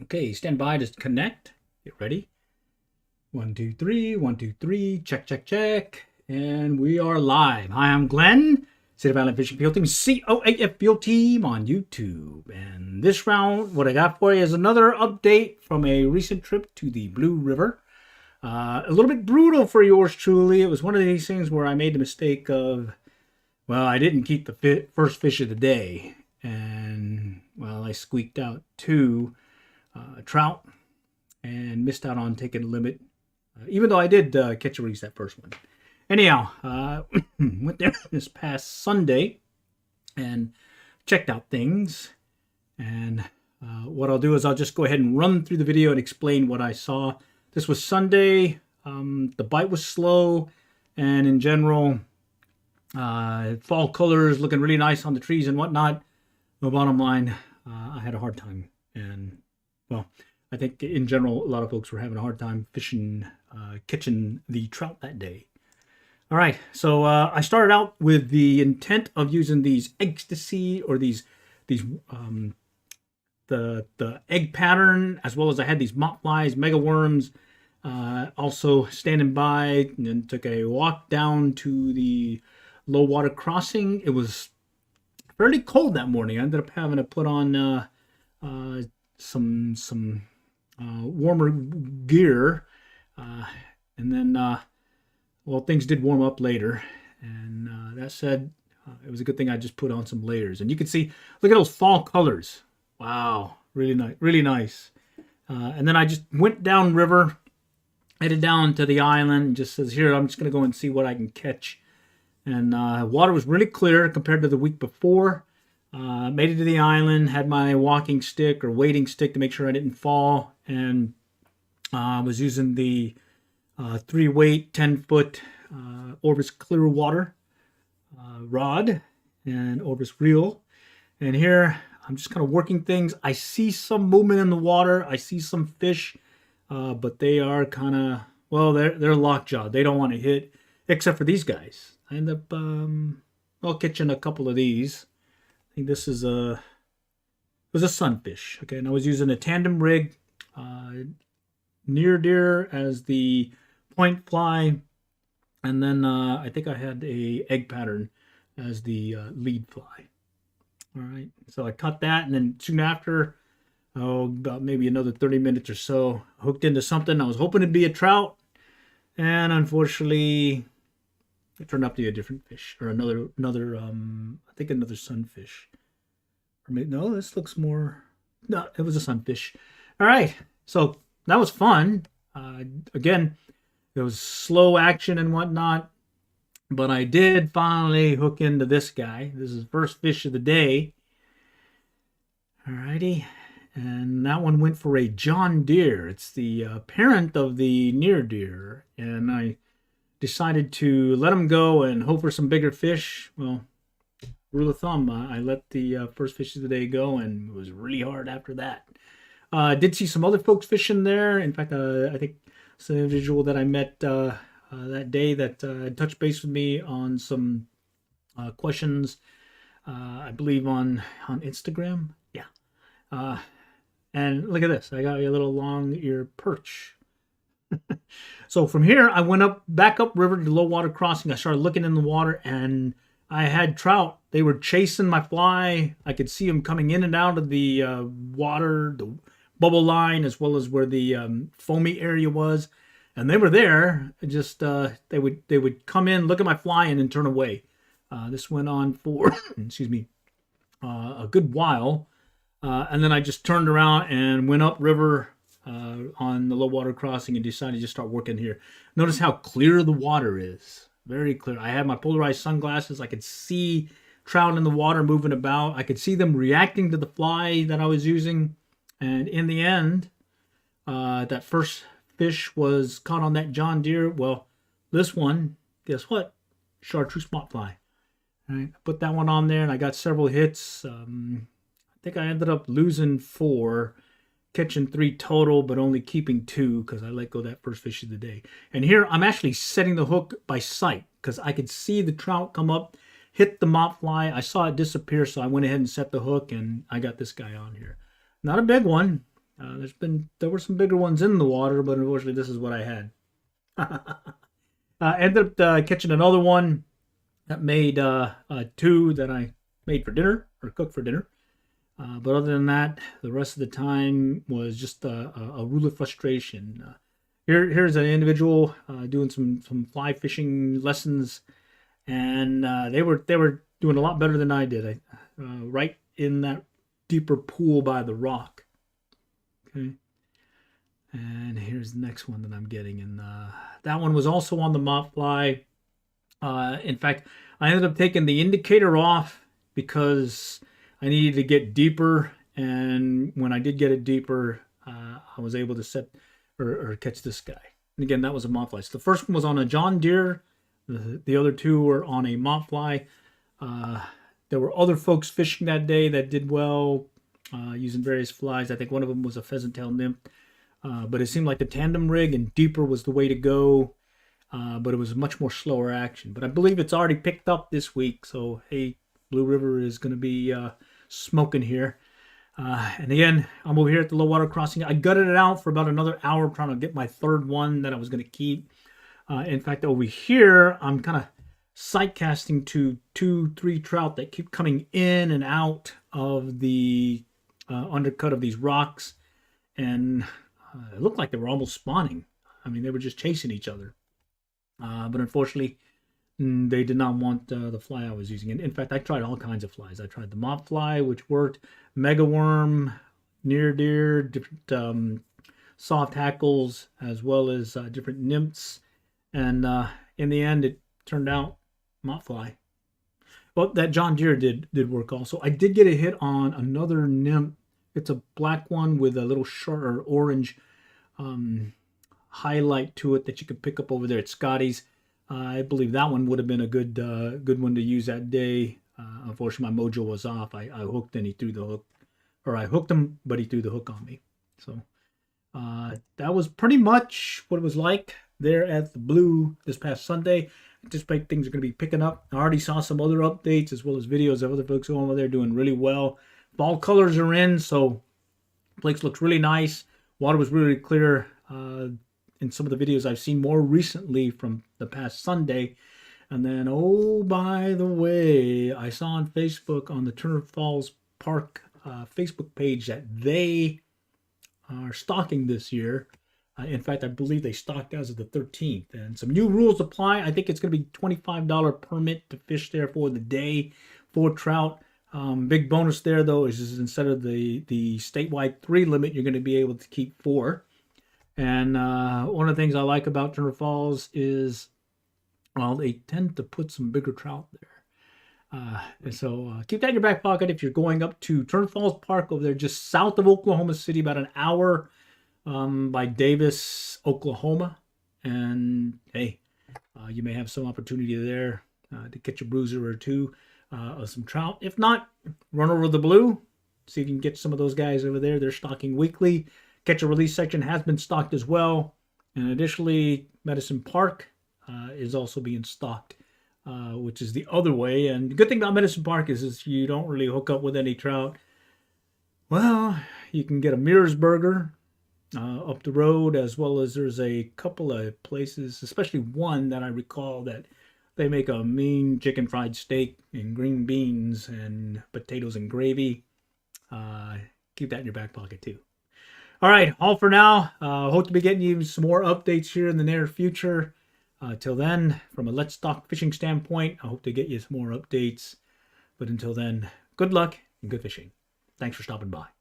Okay, stand by to connect. Get ready. 1, 2, 3. 1, 2, 3. Check, check, check. And we are live. Hi, I'm Glenn, City of Island Fishing Field Team, COAF Field Team on YouTube. And this round, what I got for you is another update from a recent trip to the Blue River. A little bit brutal for yours truly. It was one of these things where I made the mistake of, well, I didn't keep the first fish of the day. And, well, I squeaked out 2 trout and missed out on taking a limit, even though I did catch a release that first one. Anyhow, went there this past Sunday and checked out things. And what I'll do is I'll just go ahead and run through the video and explain what I saw. This was Sunday. The bite was slow, and in general, fall colors looking really nice on the trees and whatnot. The bottom line, I had a hard time. And, well, I think in general, a lot of folks were having a hard time fishing, catching the trout that day. All right, so I started out with the intent of using these ecstasy or the egg pattern, as well as I had these mop flies, mega worms, also standing by, and then took a walk down to the low water crossing. It was fairly cold that morning. I ended up having to put on some warmer gear, and then well, things did warm up later, and that said, it was a good thing I just put on some layers. And you can see, look at those fall colors. Wow, really nice, really nice. And then I just went downriver, headed down to the island, and just says, here, I'm just going to go and see what I can catch. And water was really clear compared to the week before. Made it to the island, had my walking stick or wading stick to make sure I didn't fall, and was using the 3-weight, 10-foot Orbis Clear Water rod and Orbis reel. And here, I'm just kind of working things. I see some movement in the water. I see some fish, but they are kind of, well, they're lockjaw. They don't want to hit, except for these guys. I end up, well, catching a couple of these. I think this is it was a sunfish. Okay, and I was using a tandem rig, near deer as the point fly, and then I think I had a egg pattern as the lead fly. All right, so I caught that, and then soon after, about maybe another 30 minutes or so, hooked into something. I was hoping it'd be a trout, and unfortunately, it turned out to be a different fish, or another I think another sunfish. Or maybe, no, this looks more, no, it was a sunfish. All right, so that was fun. Again, it was slow action and whatnot, but I did finally hook into this guy. This is the first fish of the day. All righty, and that one went for a John Deere. It's the parent of the near deer, and I decided to let him go and hope for some bigger fish. Well, rule of thumb, I let the first fish of the day go, and it was really hard after that. Did see some other folks fishing there. In fact, I think some individual that I met that day that touched base with me on some questions, I believe on Instagram. Yeah. And look at this. I got a little long ear perch. So from here, I went back up river to the low water crossing. I started looking in the water, and I had trout. They were chasing my fly. I could see them coming in and out of the water, the bubble line, as well as where the foamy area was. And they were there. Just they would come in, look at my fly, and then turn away. This went on for excuse me, a good while. And then I just turned around and went up river on the low water crossing and decided to just start working here. Notice how clear the water is. Very clear. I had my polarized sunglasses. I could see trout in the water moving about. I could see them reacting to the fly that I was using. And in the end, that first fish was caught on that John Deere. Well, this one, guess what? Chartreuse mop fly. All right, I put that one on there, and I got several hits. I think I ended up losing 4, catching 3 total, but only keeping 2 because I let go that first fish of the day. And here I'm actually setting the hook by sight because I could see the trout come up, hit the mop fly. I saw it disappear, so I went ahead and set the hook, and I got this guy on here. Not a big one, There were some bigger ones in the water, but unfortunately, this is what I had. Ended up catching another one that made two that I made for dinner or cooked for dinner. But other than that, the rest of the time was just a rule of frustration. Here's an individual doing some fly fishing lessons, and they were doing a lot better than I did. Right in that deeper pool by the rock. Okay, and here's the next one that I'm getting, and that one was also on the mop fly. In fact, I ended up taking the indicator off because I needed to get deeper, and when I did get it deeper, I was able to set or catch this guy. And again, that was a mop fly. So the first one was on a John Deere. The other two were on a mop fly. There were other folks fishing that day that did well using various flies. I think one of them was a pheasant tail nymph. But it seemed like the tandem rig and deeper was the way to go. But it was much more slower action. But I believe it's already picked up this week. So, hey, Blue River is going to be smoking here. And again, I'm over here at the low water crossing. I gutted it out for about another hour trying to get my third one that I was going to keep. In fact, over here, I'm kind of sight casting to 2-3 trout that keep coming in and out of the undercut of these rocks. And it looked like they were almost spawning. I mean, they were just chasing each other. But unfortunately, they did not want the fly I was using. And in fact, I tried all kinds of flies. I tried the mop fly, which worked, mega worm, near deer, different soft hackles, as well as different nymphs. And in the end, it turned out mop fly. Well, that John Deere did work also. I did get a hit on another nymph. It's a black one with a little short or orange highlight to it that you could pick up over there at Scotty's. I believe that one would have been a good one to use that day. Unfortunately, my mojo was off. I hooked and he threw the hook. Or I hooked him, but he threw the hook on me. So that was pretty much what it was like there at the Blue this past Sunday. I anticipate things are going to be picking up. I already saw some other updates as well as videos of other folks going over there doing really well. Fall colors are in, so place looks really nice. Water was really clear in some of the videos I've seen more recently from the past Sunday. And then, oh, by the way, I saw on Facebook on the Turner Falls Park Facebook page that they are stocking this year. In fact, I believe they stocked as of the 13th. And some new rules apply. I think it's going to be $25 permit to fish there for the day for trout. Big bonus there, though, is instead of the statewide 3 limit, you're going to be able to keep 4. And one of the things I like about Turner Falls is, well, they tend to put some bigger trout there. And so keep that in your back pocket if you're going up to Turner Falls Park over there just south of Oklahoma City, about an hour by Davis, Oklahoma. And, hey, you may have some opportunity there to catch a bruiser or two of some trout. If not, run over the Blue. See if you can get some of those guys over there. They're stocking weekly. Catch and release section has been stocked as well. And additionally, Medicine Park is also being stocked, which is the other way. And the good thing about Medicine Park is you don't really hook up with any trout. Well, you can get a Mears burger up the road, as well as there's a couple of places, especially one that I recall that they make a mean chicken fried steak and green beans and potatoes and gravy. Keep that in your back pocket too. All right, all for now. Hope to be getting you some more updates here in the near future. Till then, from a Let's Talk Fishing standpoint, I hope to get you some more updates. But until then, good luck and good fishing. Thanks for stopping by.